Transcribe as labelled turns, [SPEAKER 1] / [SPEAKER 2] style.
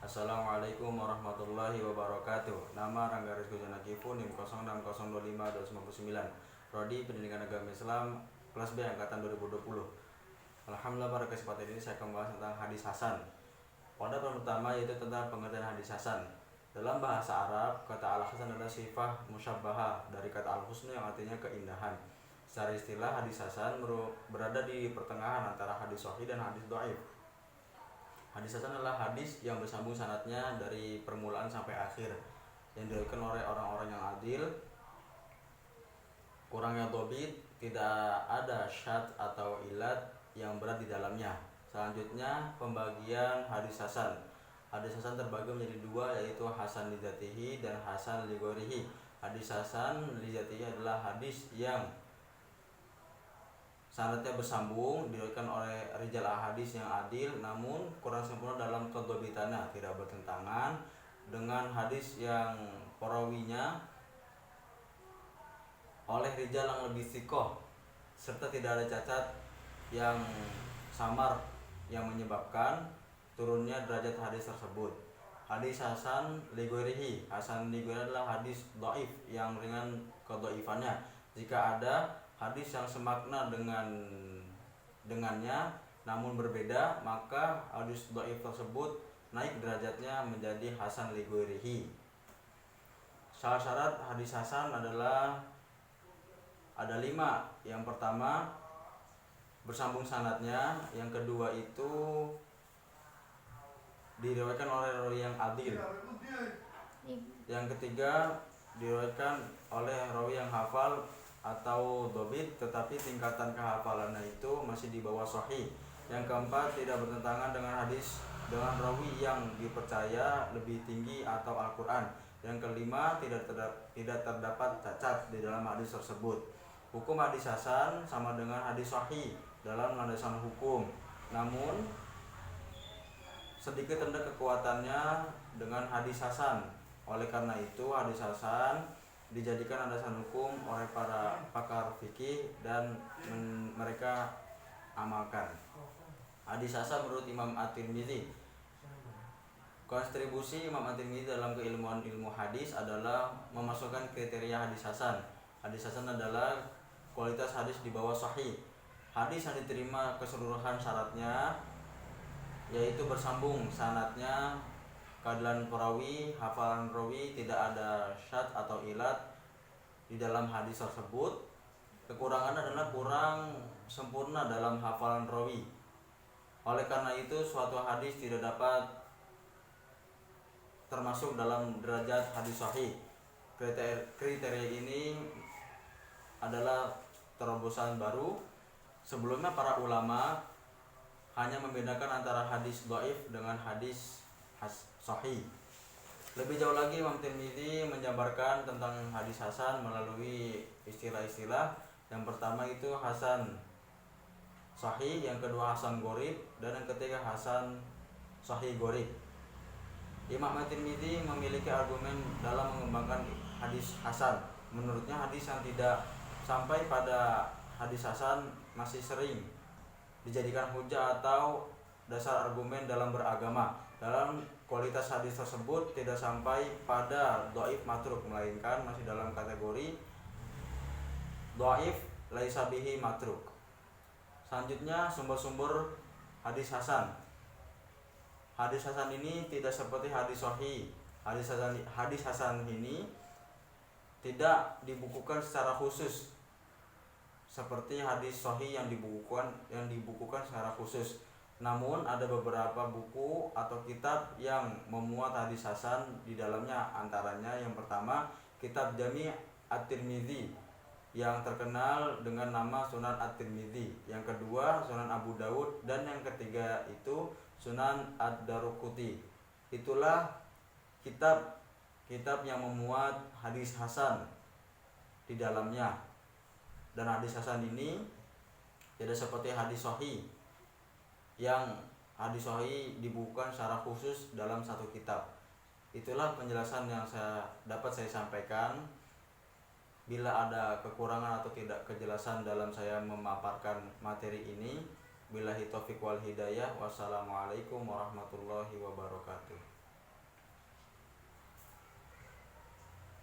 [SPEAKER 1] Assalamualaikum warahmatullahi wabarakatuh. Nama Rangga Rizky Janakifu, NIM 06602529. Prodi Pendidikan Agama Islam kelas B angkatan 2020. Alhamdulillah, pada kesempatan ini saya akan membahas tentang hadis hasan. Pada pertama yaitu tentang pengertian hadis hasan. Dalam bahasa Arab, kata al-hasan adalah sifat musyabbahah dari kata al-husnu yang artinya keindahan. Secara istilah, hadis hasan berada di pertengahan antara hadis sahih dan hadis dhaif. Hadis hasan adalah hadis yang bersambung sanadnya dari permulaan sampai akhir, yang diriwayatkan oleh orang-orang yang adil, kurangnya dhabit, tidak ada syadz atau ilat yang berat di dalamnya. Selanjutnya, pembagian hadis hasan. Hadis hasan terbagi menjadi dua, yaitu hasan li dzatihi dan hasan li ghairihi. Hadis hasan li dzatihi adalah hadis yang sanadnya bersambung, diriwayatkan oleh rijal ahadis yang adil, namun kurang sempurna dalam kedhabitannya, tidak bertentangan dengan hadis yang perawinya oleh rijal yang lebih thiqah, serta tidak ada cacat yang samar yang menyebabkan turunnya derajat hadis tersebut. Hadis hasan li ghairihi. Hasan li ghairihi adalah hadis dhaif yang ringan kedhaifannya. Jika ada hadis yang semakna dengannya namun berbeda, maka hadis dhaif tersebut naik derajatnya menjadi hasan li ghairihi. Syarat hadis hasan adalah ada 5. Yang pertama, bersambung sanadnya. Yang kedua itu diriwayatkan oleh rawi yang adil. Yang ketiga, diriwayatkan oleh rawi yang hafal atau dhabit, tetapi tingkatan kehafalannya itu masih di bawah sahih. Yang keempat, tidak bertentangan dengan hadis dengan rawi yang dipercaya lebih tinggi atau Al-Quran. Yang kelima, tidak terdapat cacat di dalam hadis tersebut. Hukum hadis hasan sama dengan hadis sahih dalam landasan hukum, namun sedikit rendah kekuatannya dengan hadis hasan. Oleh karena itu, hadis hasan dijadikan landasan hukum oleh para pakar fikih dan mereka amalkan. Hadis hasan menurut Imam At-Tirmidzi. Kontribusi Imam At-Tirmidzi dalam keilmuan ilmu hadis adalah memasukkan kriteria hadis hasan. Hadis hasan adalah kualitas hadis di bawah sahih. Hadis yang diterima keseluruhan syaratnya, yaitu bersambung sanadnya, keadilan perawi, hafalan perawi, tidak ada syadz atau ilat di dalam hadis tersebut. Kekurangan adalah kurang sempurna dalam hafalan perawi. Oleh karena itu, suatu hadis tidak dapat termasuk dalam derajat hadis sahih. Kriteria ini adalah terobosan baru. Sebelumnya para ulama hanya membedakan antara hadis dhaif dengan hadis sahih. Lebih jauh lagi, Imam Tirmidzi menjabarkan tentang hadis hasan melalui istilah-istilah. Yang pertama itu hasan sahih, yang kedua hasan gharib, dan yang ketiga hasan sahih gharib. Imam At-Tirmidzi memiliki argumen dalam mengembangkan hadis hasan. Menurutnya, hadis yang tidak sampai pada hadis hasan masih sering dijadikan hujah atau dasar argumen dalam beragama. Dalam kualitas hadis tersebut tidak sampai pada dhaif matruk, melainkan masih dalam kategori dhaif laisa bihi matruk. Selanjutnya, sumber-sumber hadis hasan. Hadis hasan ini tidak seperti hadis sahih. Hadis hasan ini tidak dibukukan secara khusus seperti hadis sahih yang dibukukan secara khusus. Namun ada beberapa buku atau kitab yang memuat hadis hasan di dalamnya, antaranya yang pertama kitab Jami' At-Tirmidzi yang terkenal dengan nama Sunan At-Tirmidzi, yang kedua Sunan Abu Daud, dan yang ketiga itu Sunan Ad-Daruquti. Itulah kitab yang memuat hadis hasan di dalamnya. Dan hadis hasan ini tidak seperti hadis sahih, yang hadis sahih dibukukan secara khusus dalam satu kitab. Itulah penjelasan yang dapat saya sampaikan. Bila ada kekurangan atau tidak kejelasan dalam saya memaparkan materi ini, billahi taufiq wal hidayah. Wassalamualaikum warahmatullahi wabarakatuh.